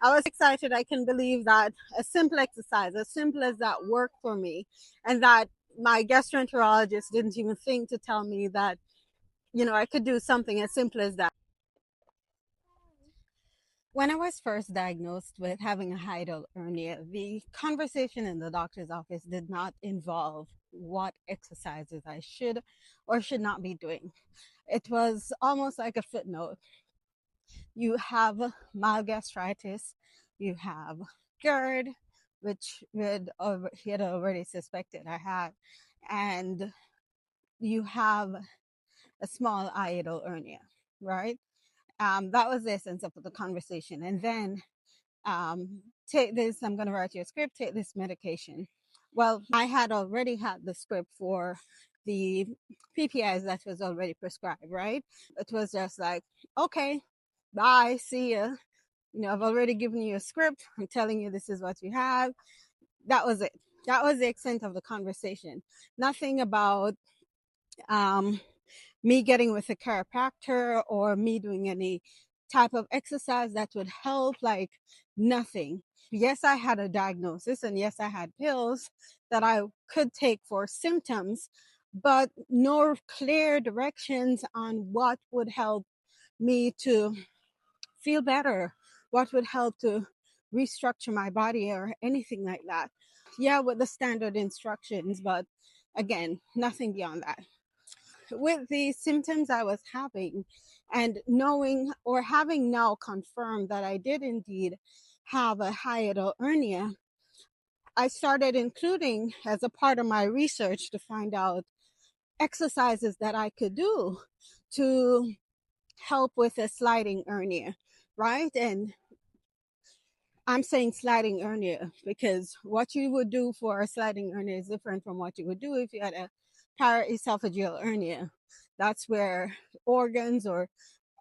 I was excited. I can believe that a simple exercise, as simple as that, worked for me, and that my gastroenterologist didn't even think to tell me that, I could do something as simple as that. When I was first diagnosed with having a hiatal hernia, the conversation in the doctor's office did not involve what exercises I should or should not be doing. It was almost like a footnote. You have mild gastritis, you have GERD, which he had already suspected I had, and you have a small hiatal hernia, right? That was the essence of the conversation. And then take this, I'm going to write you a script, take this medication. Well, I had already had the script for the PPIs that was already prescribed, right? It was just like, okay, bye, see ya. I've already given you a script. I'm telling you this is what you have. That was it. That was the extent of the conversation. Nothing about me getting with a chiropractor or me doing any type of exercise that would help, like nothing. Yes, I had a diagnosis, and yes, I had pills that I could take for symptoms, but no clear directions on what would help me to feel better, what would help to restructure my body or anything like that. Yeah, with the standard instructions, but again, nothing beyond that. With the symptoms I was having, and knowing or having now confirmed that I did indeed have a hiatal hernia, I started including as a part of my research to find out exercises that I could do to help with a sliding hernia, right? And I'm saying sliding hernia because what you would do for a sliding hernia is different from what you would do if you had a paraesophageal hernia. That's where organs or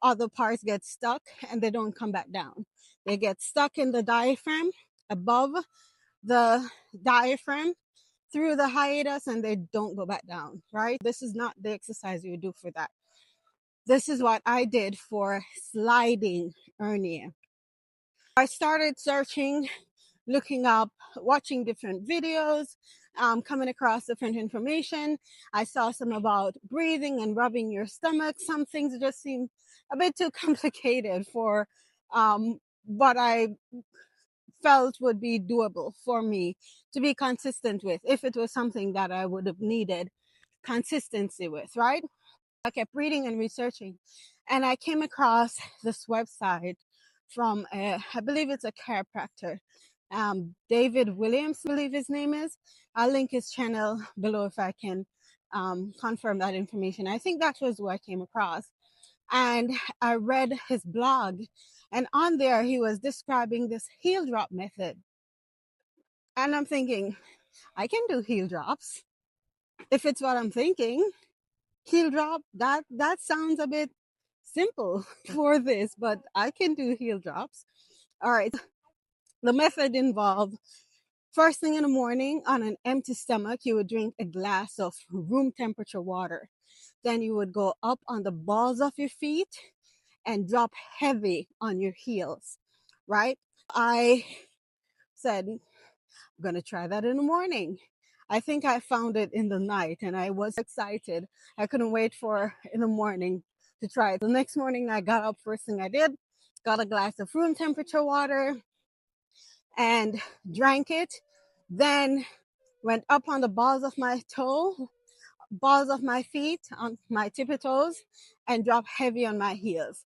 other parts get stuck and they don't come back down. They get stuck in the diaphragm, above the diaphragm, through the hiatus, and they don't go back down, right? This is not the exercise you would do for that. This is what I did for sliding hernia. I started searching, looking up, watching different videos, coming across different information. I saw some about breathing and rubbing your stomach. Some things just seemed a bit too complicated for what I felt would be doable for me to be consistent with if it was something that I would have needed consistency with, right? I kept reading and researching, and I came across this website from I believe it's a chiropractor, David Williams, I believe his name is. I'll link his channel below if I can confirm that information. I think that was who I came across, and I read his blog, and on there he was describing this heel drop method, and I'm thinking, I can do heel drops if it's what I'm thinking. Heel drop, that sounds a bit simple for this, but I can do heel drops. All right. The method involved first thing in the morning on an empty stomach, you would drink a glass of room temperature water. Then you would go up on the balls of your feet and drop heavy on your heels, right? I said, I'm going to try that in the morning. I think I found it in the night and I was excited. I couldn't wait for in the morning to try it. The next morning I got up, first thing I did, got a glass of room temperature water and drank it. Then went up on the balls of my feet, on my tippy toes, and dropped heavy on my heels.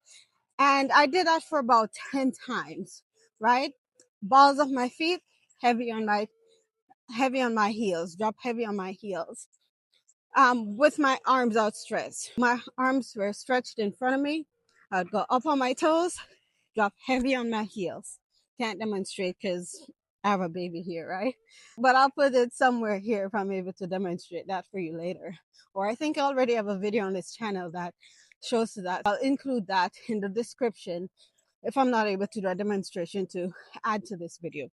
And I did that for about 10 times, right? Balls of my feet, heavy on my heels, drop heavy on my heels. With my arms outstretched. My arms were stretched in front of me. I'd go up on my toes, drop heavy on my heels. Can't demonstrate because I have a baby here, right? But I'll put it somewhere here if I'm able to demonstrate that for you later. Or I think I already have a video on this channel that shows that. I'll include that in the description if I'm not able to do a demonstration to add to this video.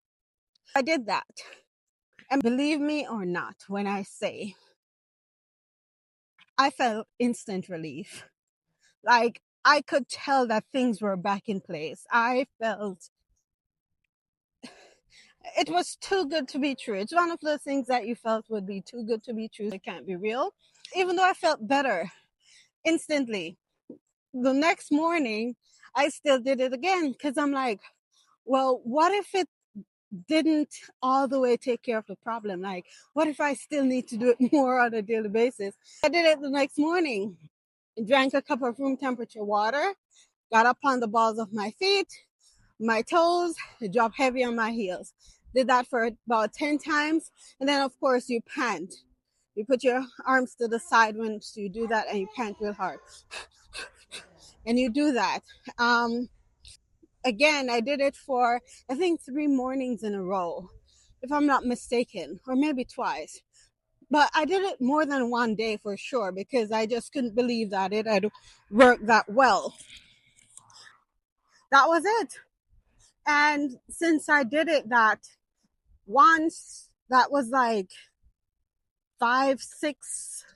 I did that. And believe me or not, when I say I felt instant relief. Like I could tell that things were back in place. I felt It was too good to be true. It's one of those things that you felt would be too good to be true. It can't be real. Even though I felt better instantly, the next morning, I still did it again because I'm like, well, what if it didn't all the way take care of the problem? Like, what if I still need to do it more on a daily basis? I did it the next morning, drank a cup of room temperature water, got up on the balls of my feet, my toes, drop heavy on my heels. Did that for about 10 times. And then, of course, you pant. You put your arms to the side when you do that and you pant real hard. And you do that. Again, I did it for, I think, 3 mornings in a row, if I'm not mistaken, or maybe twice. But I did it more than one day for sure because I just couldn't believe that it had worked that well. That was it. And since I did it that once, that was like 5-6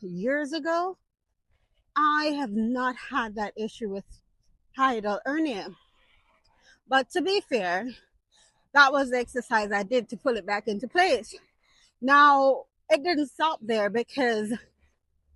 years ago, I have not had that issue with hiatal hernia. But to be fair, that was the exercise I did to pull it back into place. Now, it didn't stop there because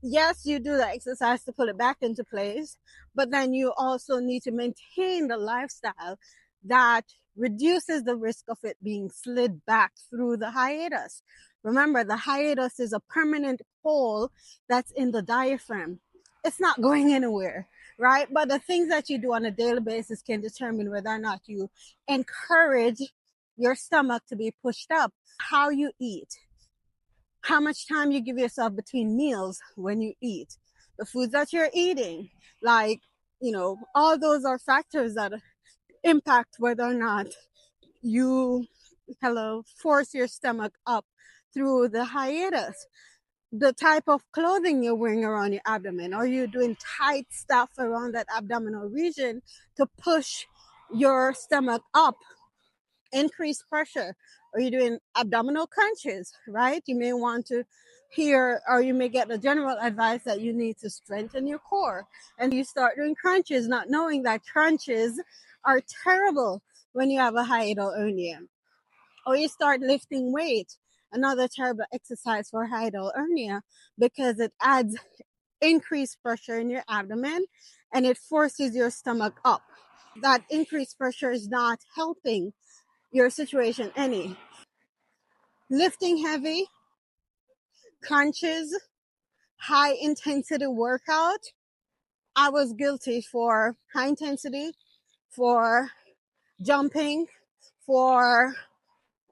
yes, you do the exercise to pull it back into place, but then you also need to maintain the lifestyle that reduces the risk of it being slid back through the hiatus. Remember, the hiatus is a permanent hole that's in the diaphragm. It's not going anywhere, right? But the things that you do on a daily basis can determine whether or not you encourage your stomach to be pushed up. How you eat, how much time you give yourself between meals when you eat, the foods that you're eating, like, all those are factors that impact whether or not you force your stomach up through the hiatus. The type of clothing you're wearing around your abdomen. Are you doing tight stuff around that abdominal region to push your stomach up? Increase pressure. Are you doing abdominal crunches, right? You may want to hear, or you may get the general advice that you need to strengthen your core. And you start doing crunches, not knowing that crunches are terrible when you have a hiatal hernia. Or you start lifting weight, another terrible exercise for hiatal hernia because it adds increased pressure in your abdomen and it forces your stomach up. That increased pressure is not helping your situation any. Lifting heavy, crunches, high intensity workout. I was guilty for high intensity, for jumping, for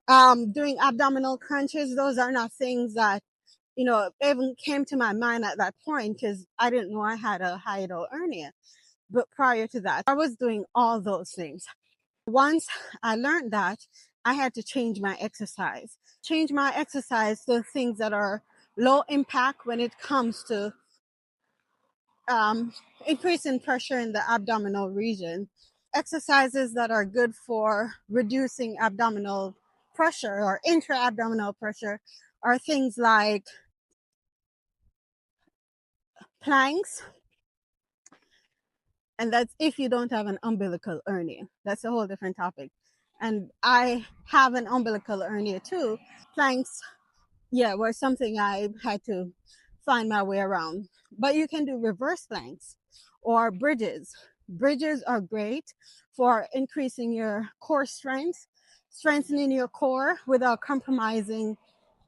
doing abdominal crunches. Those are not things that even came to my mind at that point because I didn't know I had a hiatal hernia. But prior to that, I was doing all those things. Once I learned that, I had to change my exercise. Change my exercise to things that are low impact when it comes to increasing pressure in the abdominal region. Exercises that are good for reducing abdominal pressure or intra-abdominal pressure are things like planks. And that's if you don't have an umbilical hernia. That's a whole different topic. And I have an umbilical hernia too. Planks, were something I had to find my way around. But you can do reverse planks or bridges. Bridges are great for increasing your core strength, strengthening your core without compromising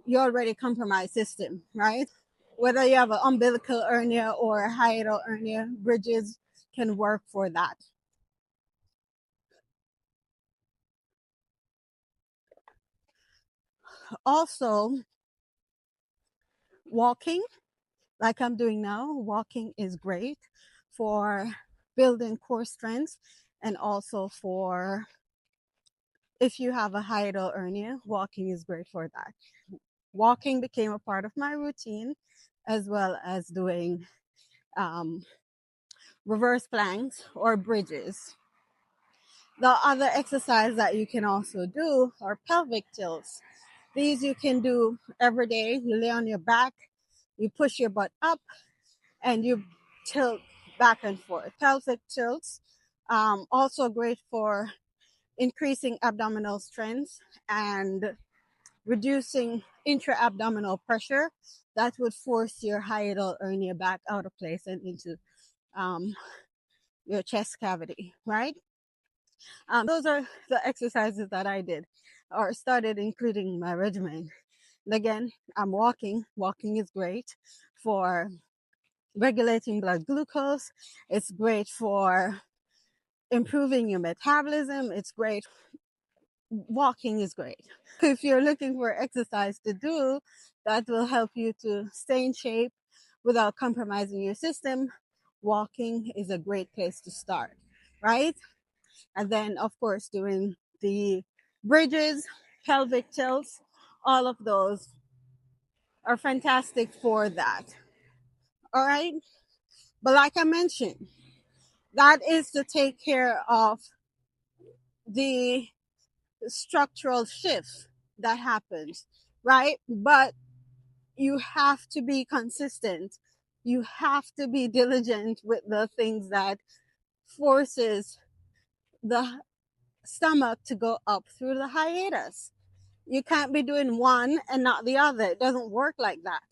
your already compromised system, right? Whether you have an umbilical hernia or a hiatal hernia, bridges can work for that. Also, walking, like I'm doing now, walking is great for building core strength and also for if you have a hiatal hernia, walking is great for that. Walking became a part of my routine as well as doing reverse planks or bridges. The other exercise that you can also do are pelvic tilts. These you can do every day. You lay on your back, you push your butt up, and you tilt back and forth. Pelvic tilts, also great for increasing abdominal strength and reducing intra-abdominal pressure that would force your hiatal hernia back out of place and into your chest cavity, right? Those are the exercises that I did or started including in my regimen. And again, I'm walking. Walking is great for regulating blood glucose. It's great for improving your metabolism. It's great. Walking is great. If you're looking for exercise to do that will help you to stay in shape without compromising your system, walking is a great place to start, right? And then, of course, doing the bridges, pelvic tilts, all of those are fantastic for that. All right. But like I mentioned, that is to take care of the structural shift that happens, right? But you have to be consistent. You have to be diligent with the things that forces the stomach to go up through the hiatus. You can't be doing one and not the other. It doesn't work like that.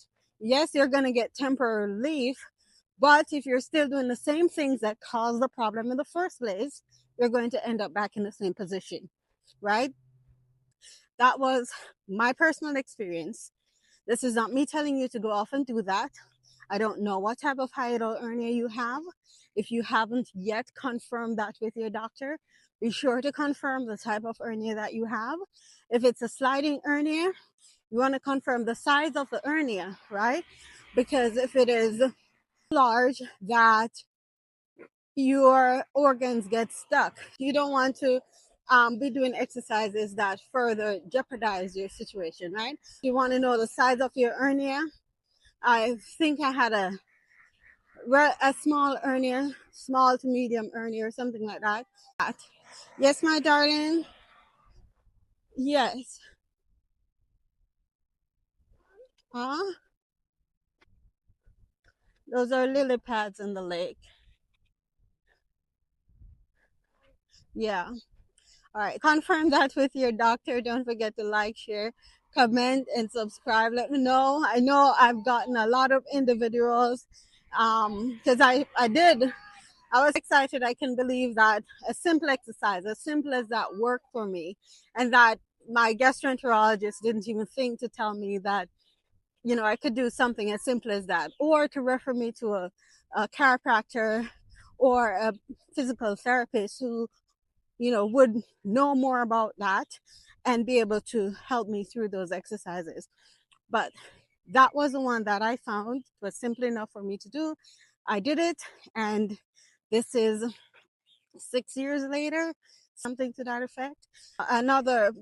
Yes, you're going to get temporary relief, but if you're still doing the same things that caused the problem in the first place, you're going to end up back in the same position, right? That was my personal experience. This is not me telling you to go off and do that. I don't know what type of hiatal hernia you have. If you haven't yet confirmed that with your doctor, be sure to confirm the type of hernia that you have. If it's a sliding hernia, you want to confirm the size of the hernia, right? Because if it is large that your organs get stuck, you don't want to be doing exercises that further jeopardize your situation, right? You want to know the size of your hernia. I think I had a small hernia, small to medium hernia or something like that. Yes, my darling. Yes. Huh? Those are lily pads in the lake. Yeah. All right. Confirm that with your doctor. Don't forget to like, share, comment, and subscribe. Let me know. I know I've gotten a lot of individuals because I was excited. I can believe that a simple exercise, as simple as that, worked for me, and that my gastroenterologist didn't even think to tell me that, you know, I could do something as simple as that, or to refer me to a chiropractor or a physical therapist who, you know, would know more about that and be able to help me through those exercises. But that was the one that I found was simple enough for me to do. I did it, and this is 6 years later, something to that effect. Another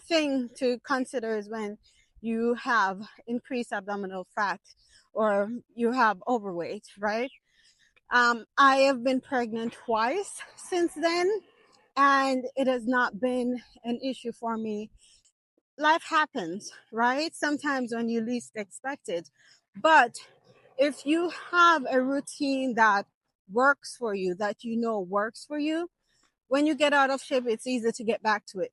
thing to consider is when you have increased abdominal fat or you have overweight, right? I have been pregnant twice since then, and it has not been an issue for me. Life happens, right? Sometimes when you least expect it. But if you have a routine that works for you, that you know works for you, when you get out of shape, it's easy to get back to it.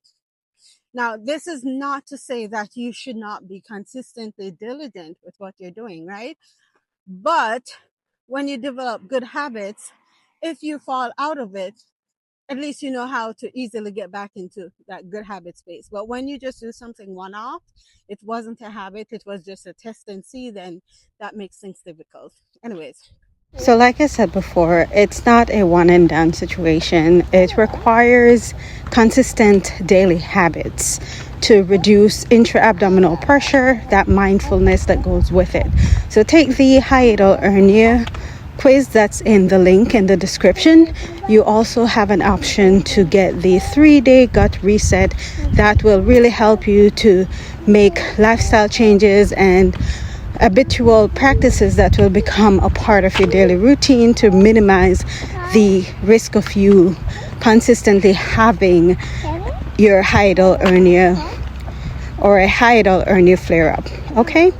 Now, this is not to say that you should not be consistently diligent with what you're doing, right? But when you develop good habits, if you fall out of it, at least you know how to easily get back into that good habit space. But when you just do something one-off, it wasn't a habit, it was just a test and see, then that makes things difficult. Anyways. So like I said before, it's not a one and done situation. It requires consistent daily habits to reduce intra-abdominal pressure, that mindfulness that goes with it. So take the hiatal hernia quiz that's in the link in the description. You also have an option to get the 3-day gut reset that will really help you to make lifestyle changes and habitual practices that will become a part of your daily routine to minimize the risk of you consistently having your hiatal hernia or a hiatal hernia flare up. Okay?